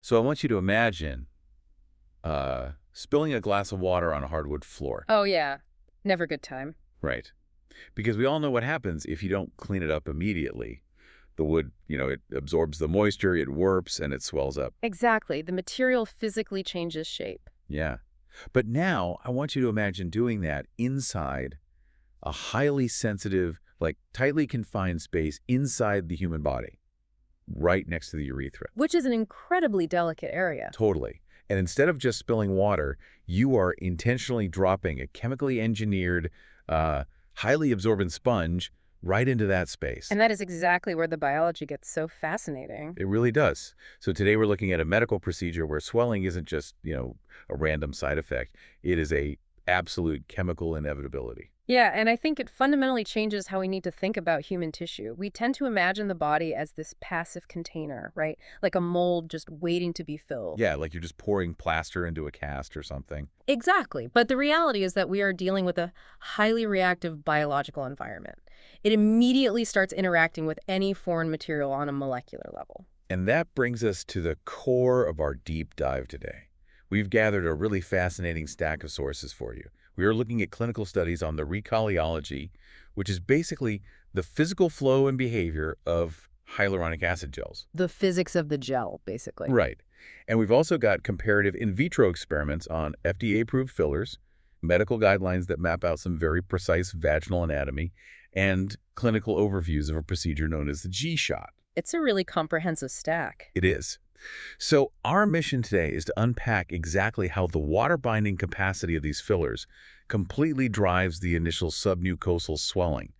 So I want you to imagine spilling a glass of water on a hardwood floor. Oh, yeah. Never good time. Right. Because we all know what happens if you don't clean it up immediately. The wood, it absorbs the moisture, it warps, and it swells up. Exactly. The material physically changes shape. Yeah. But now I want you to imagine doing that inside a highly sensitive, like tightly confined space inside the human body, right next to the urethra. Which is an incredibly delicate area. Totally. And instead of just spilling water, you are intentionally dropping a chemically engineered, highly absorbent sponge right into that space. And that is exactly where the biology gets so fascinating. It really does. So today we're looking at a medical procedure where swelling isn't just, a random side effect. It is a absolute chemical inevitability. Yeah, and I think it fundamentally changes how we need to think about human tissue. We tend to imagine the body as this passive container, right? Like a mold just waiting to be filled. Yeah, like you're just pouring plaster into a cast or something. Exactly. But the reality is that we are dealing with a highly reactive biological environment. It immediately starts interacting with any foreign material on a molecular level. And that brings us to the core of our deep dive today. We've gathered a really fascinating stack of sources for you. We are looking at clinical studies on the recoleology, which is basically the physical flow and behavior of hyaluronic acid gels. The physics of the gel, basically. Right. And we've also got comparative in vitro experiments on FDA-approved fillers, medical guidelines that map out some very precise vaginal anatomy, and clinical overviews of a procedure known as the G-shot. It's a really comprehensive stack. It is. So our mission today is to unpack exactly how the water-binding capacity of these fillers completely drives the initial submucosal swelling,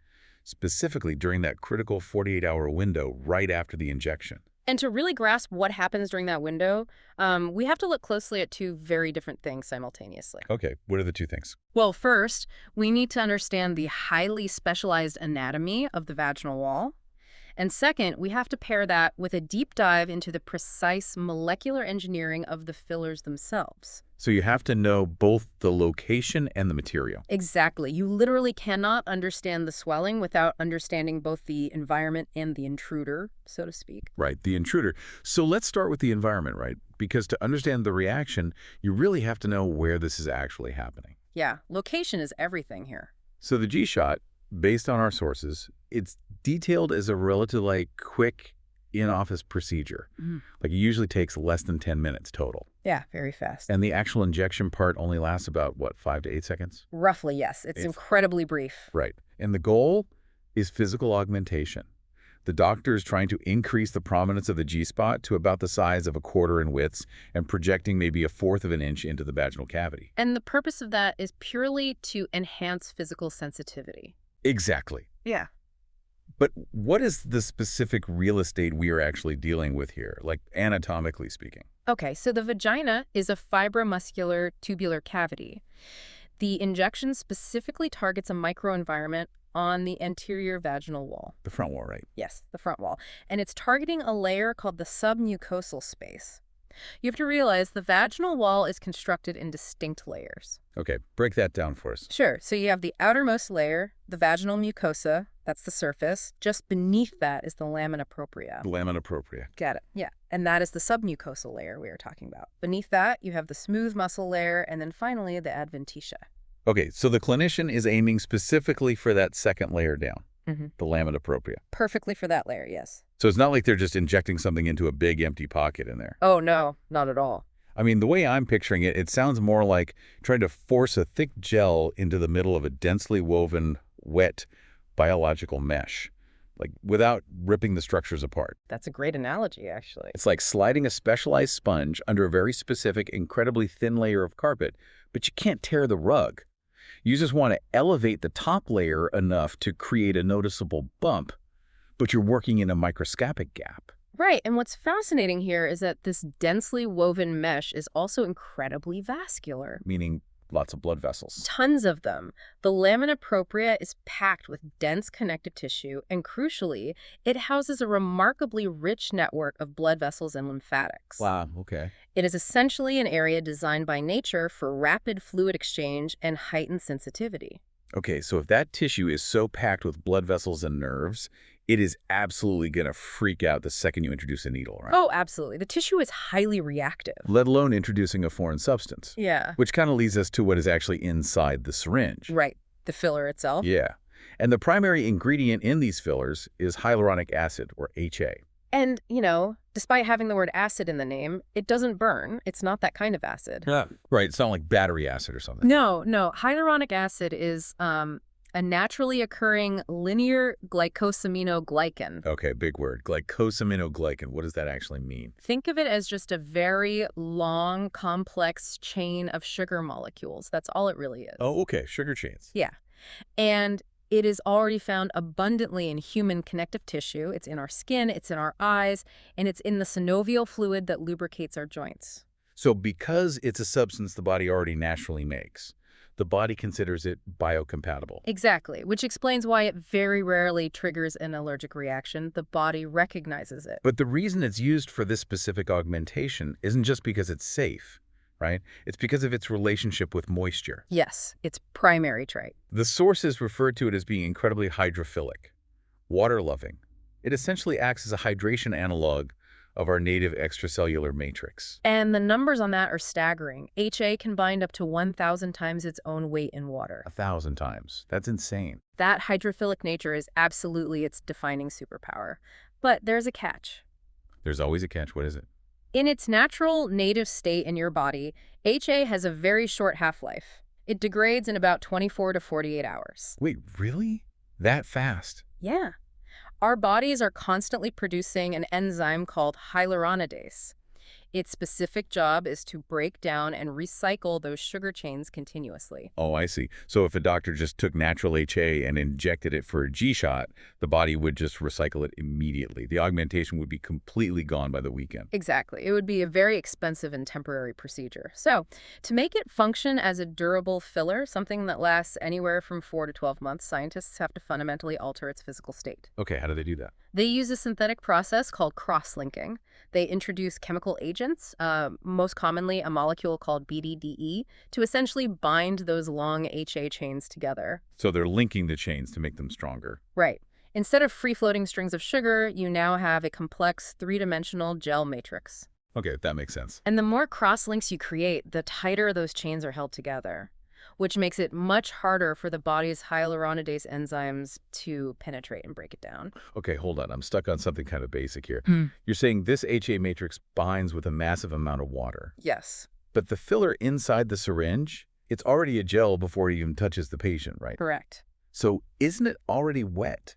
specifically during that critical 48-hour window right after the injection. And to really grasp what happens during that window, we have to look closely at two very different things simultaneously. Okay, what are the two things? Well, first, we need to understand the highly specialized anatomy of the vaginal wall. And second, we have to pair that with a deep dive into the precise molecular engineering of the fillers themselves. So you have to know both the location and the material. Exactly. You literally cannot understand the swelling without understanding both the environment and the intruder, so to speak. Right, the intruder. So let's start with the environment, right? Because to understand the reaction, you really have to know where this is actually happening. Yeah, location is everything here. So the G-shot, based on our sources, it's detailed as a relatively quick in-office procedure. Like it usually takes less than 10 minutes total. Yeah, very fast. And the actual injection part only lasts about, 5 to 8 seconds? Roughly, yes. It's incredibly brief. Right. And the goal is physical augmentation. The doctor is trying to increase the prominence of the G-spot to about the size of a quarter in width and projecting maybe 1/4 of an inch into the vaginal cavity. And the purpose of that is purely to enhance physical sensitivity. Exactly. Yeah. But what is the specific real estate we are actually dealing with here, like anatomically speaking? Okay, so the vagina is a fibromuscular tubular cavity. The injection specifically targets a microenvironment on the anterior vaginal wall. The front wall, right? Yes, the front wall. And it's targeting a layer called the sub-mucosal space. You have to realize the vaginal wall is constructed in distinct layers. Okay, break that down for us. Sure. So you have the outermost layer, the vaginal mucosa. That's the surface. Just beneath that is the lamina propria. The lamina propria. Got it. Yeah. And that is the submucosal layer we were talking about. Beneath that, you have the smooth muscle layer, and then finally the adventitia. Okay, so the clinician is aiming specifically for that second layer down, the lamina propria. Perfectly for that layer, yes. So it's not like they're just injecting something into a big empty pocket in there. Oh, no, not at all. I mean, the way I'm picturing it, it sounds more like trying to force a thick gel into the middle of a densely woven, wet biological mesh, like without ripping the structures apart. That's a great analogy, actually. It's like sliding a specialized sponge under a very specific, incredibly thin layer of carpet, but you can't tear the rug. You just want to elevate the top layer enough to create a noticeable bump, but you're working in a microscopic gap. Right, and what's fascinating here is that this densely woven mesh is also incredibly vascular. Meaning lots of blood vessels. Tons of them. The lamina propria is packed with dense connective tissue, and crucially, it houses a remarkably rich network of blood vessels and lymphatics. Wow, okay. It is essentially an area designed by nature for rapid fluid exchange and heightened sensitivity. Okay, so if that tissue is so packed with blood vessels and nerves, It is absolutely going to freak out the second you introduce a needle, right? Oh, absolutely. The tissue is highly reactive. Let alone introducing a foreign substance. Yeah. Which kind of leads us to what is actually inside the syringe. Right. The filler itself. Yeah. And the primary ingredient in these fillers is hyaluronic acid, or HA. And, despite having the word acid in the name, it doesn't burn. It's not that kind of acid. Yeah. Right. It's not like battery acid or something. No. Hyaluronic acid is a naturally occurring linear glycosaminoglycan. Okay, big word. Glycosaminoglycan. What does that actually mean? Think of it as just a very long, complex chain of sugar molecules. That's all it really is. Oh, okay. Sugar chains. Yeah. And it is already found abundantly in human connective tissue. It's in our skin, it's in our eyes, and it's in the synovial fluid that lubricates our joints. So because it's a substance the body already naturally makes, the body considers it biocompatible. Exactly, which explains why it very rarely triggers an allergic reaction. The body recognizes it. But the reason it's used for this specific augmentation isn't just because it's safe, right? It's because of its relationship with moisture. Yes, its primary trait. The sources refer to it as being incredibly hydrophilic, water-loving. It essentially acts as a hydration analog of our native extracellular matrix. And the numbers on that are staggering. HA can bind up to 1,000 times its own weight in water. 1,000 times. That's insane. That hydrophilic nature is absolutely its defining superpower. But there's a catch. There's always a catch. What is it? In its natural native state in your body, HA has a very short half-life. It degrades in about 24 to 48 hours. Wait, really? That fast? Yeah. Our bodies are constantly producing an enzyme called hyaluronidase. Its specific job is to break down and recycle those sugar chains continuously. Oh, I see. So if a doctor just took natural HA and injected it for a G-shot, the body would just recycle it immediately. The augmentation would be completely gone by the weekend. Exactly. It would be a very expensive and temporary procedure. So, to make it function as a durable filler, something that lasts anywhere from 4 to 12 months, scientists have to fundamentally alter its physical state. Okay, how do they do that? They use a synthetic process called cross-linking. They introduce chemical agents, most commonly a molecule called BDDE, to essentially bind those long HA chains together. So they're linking the chains to make them stronger. Right. Instead of free-floating strings of sugar, you now have a complex three-dimensional gel matrix. Okay, that makes sense. And the more cross-links you create, the tighter those chains are held together, which makes it much harder for the body's hyaluronidase enzymes to penetrate and break it down. Okay, hold on. I'm stuck on something kind of basic here. Hmm. You're saying this HA matrix binds with a massive amount of water. Yes, But the filler inside the syringe, it's already a gel before it even touches the patient, right? correct. So isn't it already wet?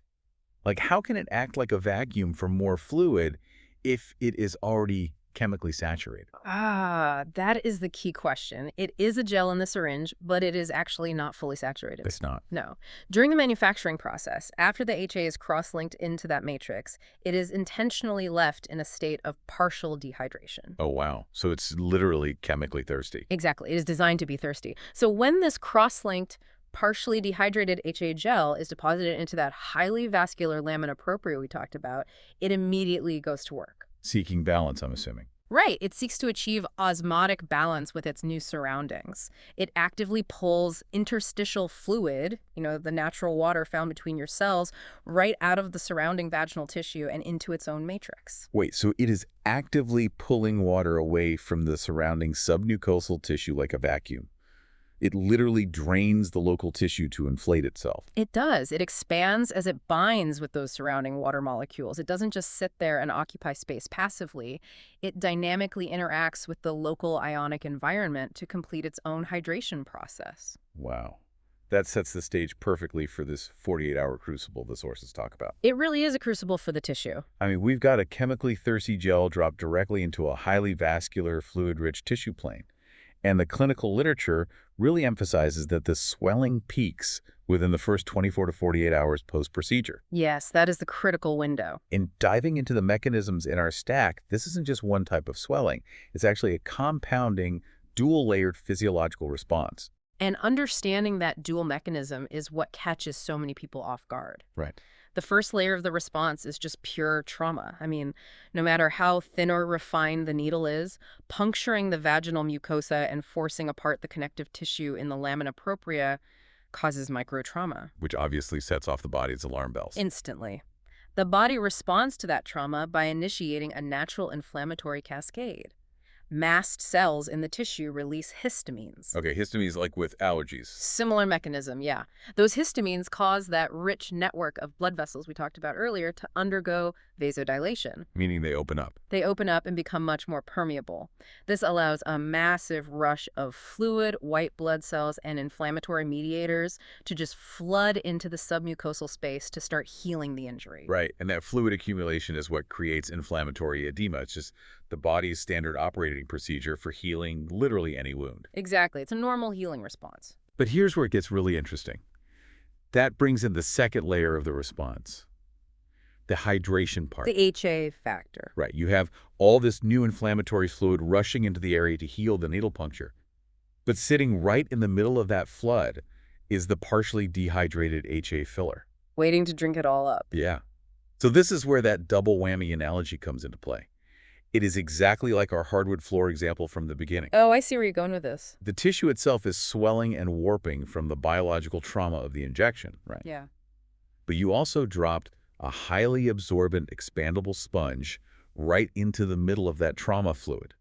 Like, how can it act like a vacuum for more fluid if it is already chemically saturated? That is the key question. It is a gel in the syringe, but it is actually not fully saturated. It's not. No. During the manufacturing process, after the HA is cross-linked into that matrix, it is intentionally left in a state of partial dehydration. Oh, wow. So it's literally chemically thirsty. Exactly. It is designed to be thirsty. So when this cross-linked, partially dehydrated HA gel is deposited into that highly vascular lamina propria we talked about, it immediately goes to work. Seeking balance, I'm assuming. Right. It seeks to achieve osmotic balance with its new surroundings. It actively pulls interstitial fluid, the natural water found between your cells, right out of the surrounding vaginal tissue and into its own matrix. Wait, so it is actively pulling water away from the surrounding submucosal tissue like a vacuum. It literally drains the local tissue to inflate itself. It does. It expands as it binds with those surrounding water molecules. It doesn't just sit there and occupy space passively. It dynamically interacts with the local ionic environment to complete its own hydration process. Wow. That sets the stage perfectly for this 48-hour crucible the sources talk about. It really is a crucible for the tissue. I mean, we've got a chemically thirsty gel dropped directly into a highly vascular, fluid-rich tissue plane. And the clinical literature really emphasizes that the swelling peaks within the first 24 to 48 hours post-procedure. Yes, that is the critical window. In diving into the mechanisms in our stack, this isn't just one type of swelling. It's actually a compounding, dual-layered physiological response. And understanding that dual mechanism is what catches so many people off guard. Right. The first layer of the response is just pure trauma. I mean, no matter how thin or refined the needle is, puncturing the vaginal mucosa and forcing apart the connective tissue in the lamina propria causes microtrauma. Which obviously sets off the body's alarm bells. Instantly. The body responds to that trauma by initiating a natural inflammatory cascade. Mast cells in the tissue release histamines. Okay, histamines like with allergies. Similar mechanism, yeah. Those histamines cause that rich network of blood vessels we talked about earlier to undergo vasodilation. Meaning they open up. They open up and become much more permeable. This allows a massive rush of fluid, white blood cells, and inflammatory mediators to just flood into the submucosal space to start healing the injury. Right, and that fluid accumulation is what creates inflammatory edema. It's just the body's standard operating procedure for healing literally any wound. Exactly. It's a normal healing response. But here's where it gets really interesting. That brings in the second layer of the response, the hydration part. The HA factor. Right, you have all this new inflammatory fluid rushing into the area to heal the needle puncture. But sitting right in the middle of that flood is the partially dehydrated HA filler. Waiting to drink it all up. Yeah. So this is where that double whammy analogy comes into play. It is exactly like our hardwood floor example from the beginning. Oh, I see where you're going with this. The tissue itself is swelling and warping from the biological trauma of the injection, right? Yeah. But you also dropped a highly absorbent, expandable sponge right into the middle of that trauma fluid.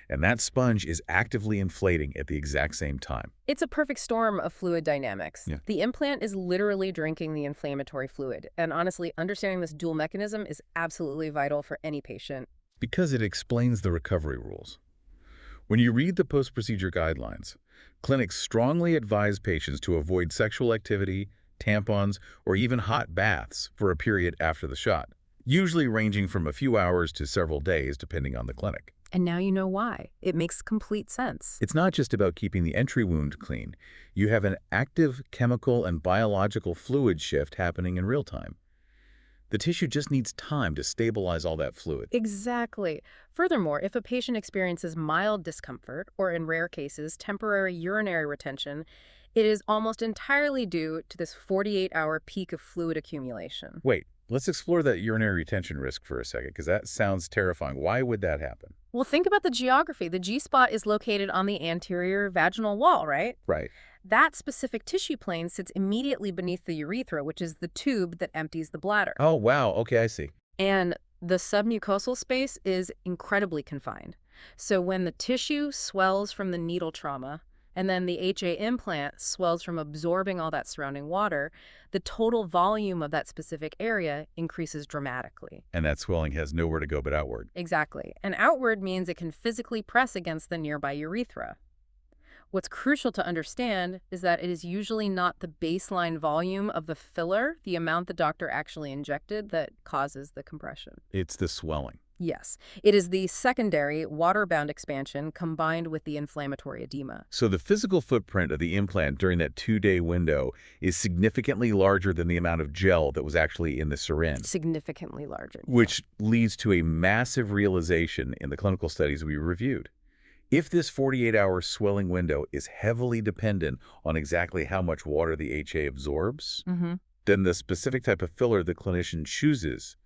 And that sponge is actively inflating at the exact same time. It's a perfect storm of fluid dynamics. Yeah. The implant is literally drinking the inflammatory fluid. And honestly, understanding this dual mechanism is absolutely vital for any patient. Because it explains the recovery rules. When you read the post-procedure guidelines, clinics strongly advise patients to avoid sexual activity, tampons, or even hot baths for a period after the shot, usually ranging from a few hours to several days depending on the clinic. And now you know why. It makes complete sense. It's not just about keeping the entry wound clean. You have an active chemical and biological fluid shift happening in real time. The tissue just needs time to stabilize all that fluid. Exactly. Furthermore, if a patient experiences mild discomfort, or in rare cases, temporary urinary retention, it is almost entirely due to this 48-hour peak of fluid accumulation. Wait, let's explore that urinary retention risk for a second, because that sounds terrifying. Why would that happen? Well, think about the geography. The G-spot is located on the anterior vaginal wall, right? Right. That specific tissue plane sits immediately beneath the urethra, which is the tube that empties the bladder. Oh, wow. Okay, I see. And the submucosal space is incredibly confined. So when the tissue swells from the needle trauma, and then the HA implant swells from absorbing all that surrounding water, the total volume of that specific area increases dramatically. And that swelling has nowhere to go but outward. Exactly. And outward means it can physically press against the nearby urethra. What's crucial to understand is that it is usually not the baseline volume of the filler, the amount the doctor actually injected, that causes the compression. It's the swelling. Yes, it is the secondary water-bound expansion combined with the inflammatory edema. So the physical footprint of the implant during that 2-day window is significantly larger than the amount of gel that was actually in the syringe. Significantly larger. Which leads to a massive realization in the clinical studies we reviewed. If this 48-hour swelling window is heavily dependent on exactly how much water the HA absorbs, then the specific type of filler the clinician chooses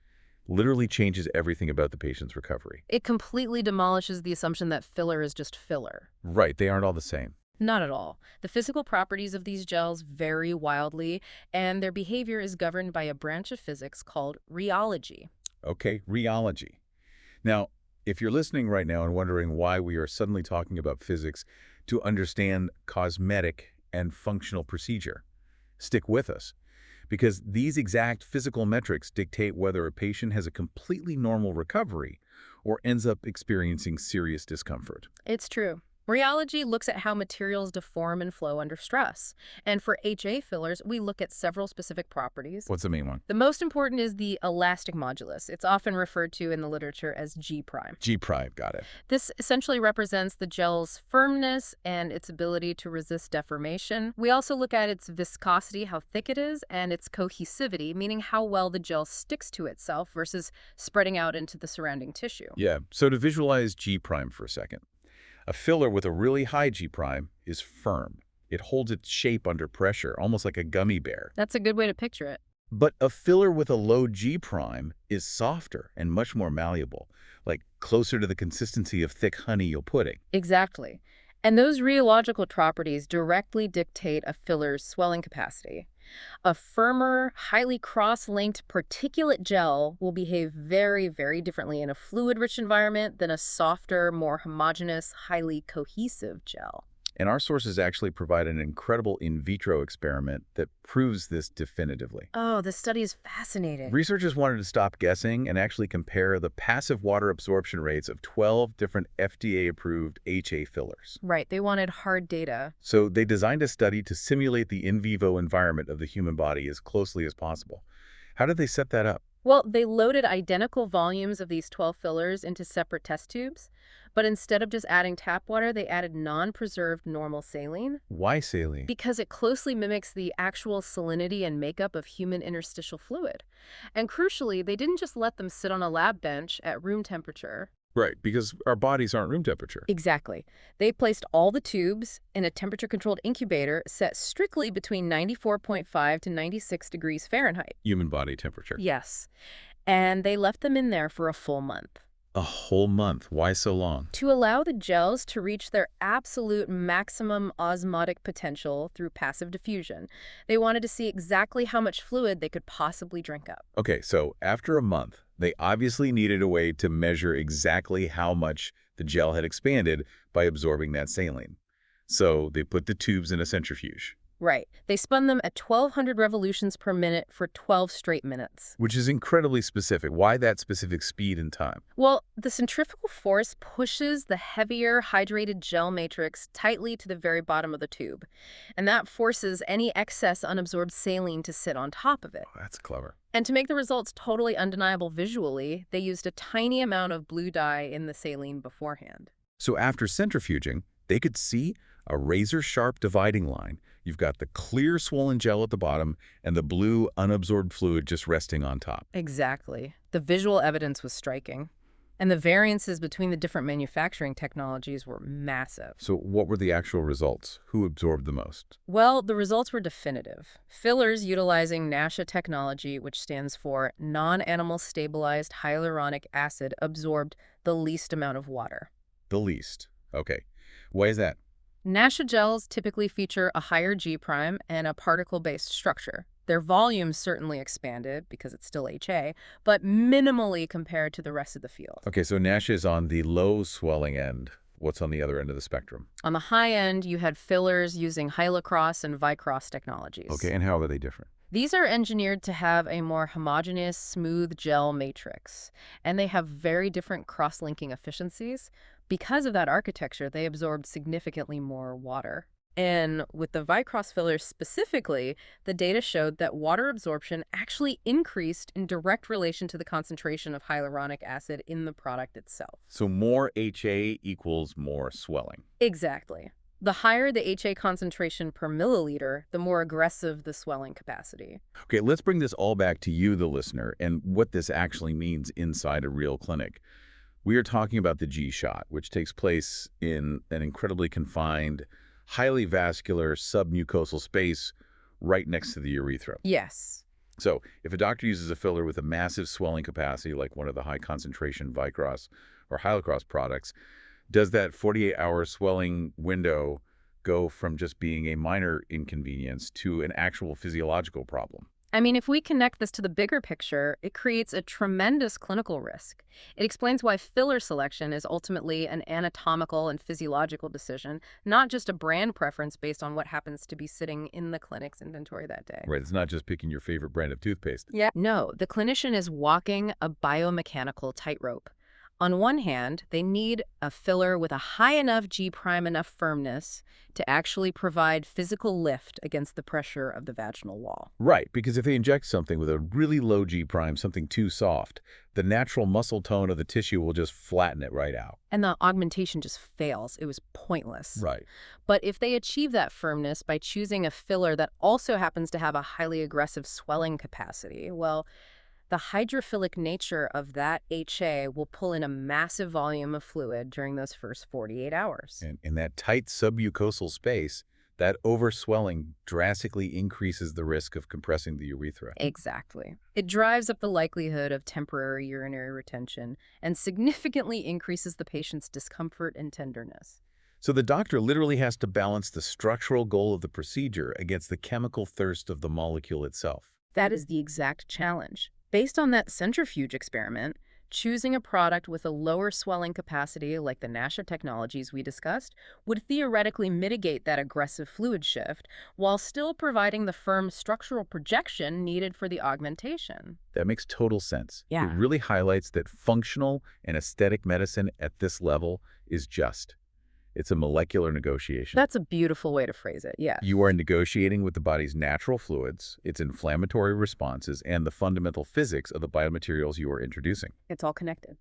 literally changes everything about the patient's recovery. It completely demolishes the assumption that filler is just filler. Right, they aren't all the same. Not at all. The physical properties of these gels vary wildly, and their behavior is governed by a branch of physics called rheology. Okay, rheology. Now, if you're listening right now and wondering why we are suddenly talking about physics to understand cosmetic and functional procedure, stick with us, because these exact physical metrics dictate whether a patient has a completely normal recovery or ends up experiencing serious discomfort. It's true. Rheology looks at how materials deform and flow under stress. And for HA fillers, we look at several specific properties. What's the main one? The most important is the elastic modulus. It's often referred to in the literature as G'. G', got it. This essentially represents the gel's firmness and its ability to resist deformation. We also look at its viscosity, how thick it is, and its cohesivity, meaning how well the gel sticks to itself versus spreading out into the surrounding tissue. Yeah, so to visualize G' for a second. A filler with a really high G' is firm. It holds its shape under pressure, almost like a gummy bear. That's a good way to picture it. But a filler with a low G' is softer and much more malleable, like closer to the consistency of thick honey-meal pudding. Exactly. And those rheological properties directly dictate a filler's swelling capacity. A firmer, highly cross-linked particulate gel will behave very, very differently in a fluid-rich environment than a softer, more homogeneous, highly cohesive gel. And our sources actually provide an incredible in vitro experiment that proves this definitively. Oh, this study is fascinating. Researchers wanted to stop guessing and actually compare the passive water absorption rates of 12 different FDA-approved HA fillers. Right, they wanted hard data. So they designed a study to simulate the in vivo environment of the human body as closely as possible. How did they set that up? Well, they loaded identical volumes of these 12 fillers into separate test tubes, but instead of just adding tap water, they added non-preserved normal saline Why saline? because it closely mimics the actual salinity and makeup of human interstitial fluid. And crucially, they didn't just let them sit on a lab bench at room temperature. Right, because our bodies aren't room temperature. Exactly. They placed all the tubes in a temperature-controlled incubator set strictly between 94.5 to 96 degrees Fahrenheit. Human body temperature. Yes. And they left them in there for a full month A whole month. Why so long? to allow the gels to reach their absolute maximum osmotic potential through passive diffusion. They wanted to see exactly how much fluid they could possibly drink up. Okay, so after a month, they obviously needed a way to measure exactly how much the gel had expanded by absorbing that saline. So they put the tubes in a centrifuge, Right. They spun them at 1,200 revolutions per minute for 12 straight minutes. which is incredibly specific. Why that specific speed and time? Well, the centrifugal force pushes the heavier hydrated gel matrix tightly to the very bottom of the tube, and that forces any excess unabsorbed saline to sit on top of it. Oh, that's clever. And to make the results totally undeniable visually, they used a tiny amount of blue dye in the saline beforehand. So after centrifuging, they could see a razor-sharp dividing line. You've got the clear swollen gel at the bottom and the blue unabsorbed fluid just resting on top. Exactly. The visual evidence was striking. And the variances between the different manufacturing technologies were massive. So what were the actual results? Who absorbed the most? Well, the results were definitive. Fillers utilizing NASHA technology, which stands for non-animal stabilized hyaluronic acid, absorbed the least amount of water. The least. Okay. Why is that? NASHA gels typically feature a higher G' and a particle-based structure. Their volume certainly expanded because it's still HA, but minimally compared to the rest of the field. Okay, so NASH is on the low swelling end. What's on the other end of the spectrum? On the high end, you had fillers using hyalocross and vicross technologies. Okay, and how are they different? These are engineered to have a more homogeneous, smooth gel matrix, and they have very different cross-linking efficiencies. Because of that architecture, they absorbed significantly more water. And with the Vicross fillers specifically, the data showed that water absorption actually increased in direct relation to the concentration of hyaluronic acid in the product itself. So more HA equals more swelling. Exactly. The higher the HA concentration per milliliter, the more aggressive the swelling capacity. Okay, let's bring this all back to you, the listener, and what this actually means inside a real clinic. We are talking about the G-shot, which takes place in an incredibly confined, highly vascular sub-mucosal space right next to the urethra. Yes. So if a doctor uses a filler with a massive swelling capacity, like one of the high-concentration Vicross or Hyalocross products, does that 48-hour swelling window go from just being a minor inconvenience to an actual physiological problem? I mean, if we connect this to the bigger picture, it creates a tremendous clinical risk. It explains why filler selection is ultimately an anatomical and physiological decision, not just a brand preference based on what happens to be sitting in the clinic's inventory that day. Right, it's not just picking your favorite brand of toothpaste. Yeah. No, the clinician is walking a biomechanical tightrope. On one hand, they need a filler with a high enough G' enough firmness to actually provide physical lift against the pressure of the vaginal wall. Right, because if they inject something with a really low G', something too soft, the natural muscle tone of the tissue will just flatten it right out. And the augmentation just fails. It was pointless. Right. But if they achieve that firmness by choosing a filler that also happens to have a highly aggressive swelling capacity, well, the hydrophilic nature of that HA will pull in a massive volume of fluid during those first 48 hours. And in that tight submucosal space, that overswelling drastically increases the risk of compressing the urethra. Exactly. It drives up the likelihood of temporary urinary retention and significantly increases the patient's discomfort and tenderness. So the doctor literally has to balance the structural goal of the procedure against the chemical thirst of the molecule itself. That is the exact challenge. Based on that centrifuge experiment, choosing a product with a lower swelling capacity like the Nasher technologies we discussed would theoretically mitigate that aggressive fluid shift while still providing the firm structural projection needed for the augmentation. That makes total sense. It Yeah. really highlights that functional and aesthetic medicine at this level is just. It's a molecular negotiation. That's a beautiful way to phrase it, yes. You are negotiating with the body's natural fluids, its inflammatory responses, and the fundamental physics of the biomaterials you are introducing. It's all connected.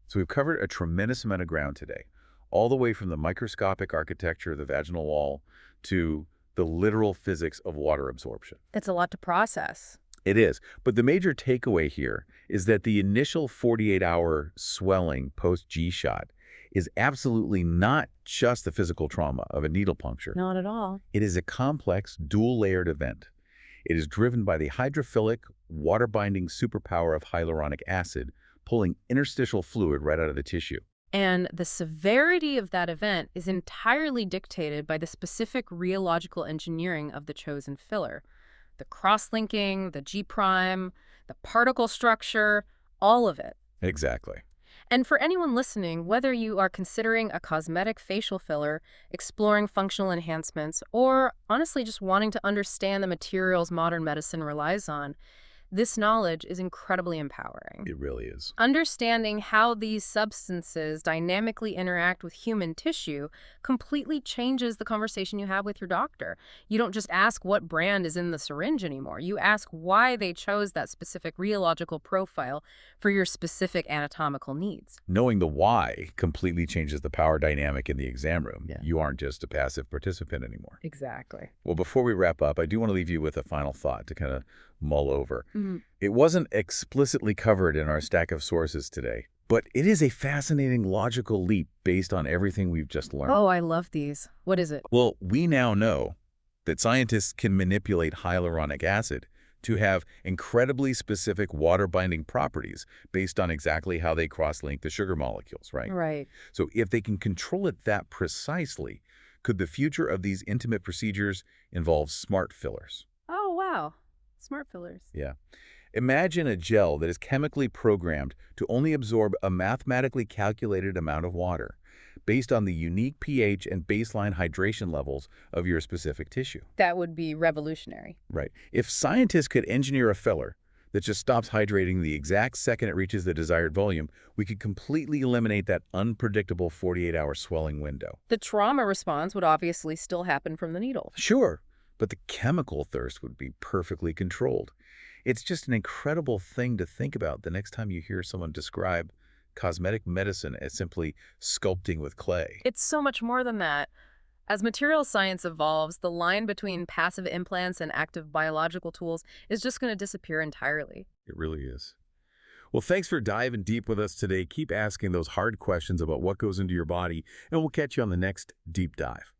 So we've covered a tremendous amount of ground today, all the way from the microscopic architecture of the vaginal wall to the literal physics of water absorption. It's a lot to process. It is, but the major takeaway here is that the initial 48-hour swelling post-G-shot is absolutely not just the physical trauma of a needle puncture. Not at all. It is a complex, dual-layered event. It is driven by the hydrophilic, water-binding superpower of hyaluronic acid, pulling interstitial fluid right out of the tissue. And the severity of that event is entirely dictated by the specific rheological engineering of the chosen filler. The cross-linking, the G', the particle structure, all of it. Exactly. And for anyone listening, whether you are considering a cosmetic facial filler, exploring functional enhancements, or honestly just wanting to understand the materials modern medicine relies on, this knowledge is incredibly empowering. It really is. Understanding how these substances dynamically interact with human tissue completely changes the conversation you have with your doctor. You don't just ask what brand is in the syringe anymore. You ask why they chose that specific rheological profile for your specific anatomical needs. Knowing the why completely changes the power dynamic in the exam room. Yeah. You aren't just a passive participant anymore. Exactly. Well, before we wrap up, I do want to leave you with a final thought to kind of mull over. It wasn't explicitly covered in our stack of sources today, but it is a fascinating logical leap based on everything we've just learned. Oh, I love these. What is it? Well, we now know that scientists can manipulate hyaluronic acid to have incredibly specific water-binding properties based on exactly how they cross-link the sugar molecules, right? Right. So if they can control it that precisely, could the future of these intimate procedures involve smart fillers? Oh, wow. Smart fillers. Yeah. Imagine a gel that is chemically programmed to only absorb a mathematically calculated amount of water based on the unique pH and baseline hydration levels of your specific tissue. That would be revolutionary. Right. If scientists could engineer a filler that just stops hydrating the exact second it reaches the desired volume, we could completely eliminate that unpredictable 48-hour swelling window. The trauma response would obviously still happen from the needle. Sure, but the chemical thirst would be perfectly controlled. It's just an incredible thing to think about the next time you hear someone describe cosmetic medicine as simply sculpting with clay. It's so much more than that. As materials science evolves, the line between passive implants and active biological tools is just going to disappear entirely. It really is. Well, thanks for diving deep with us today. Keep asking those hard questions about what goes into your body, and we'll catch you on the next Deep Dive.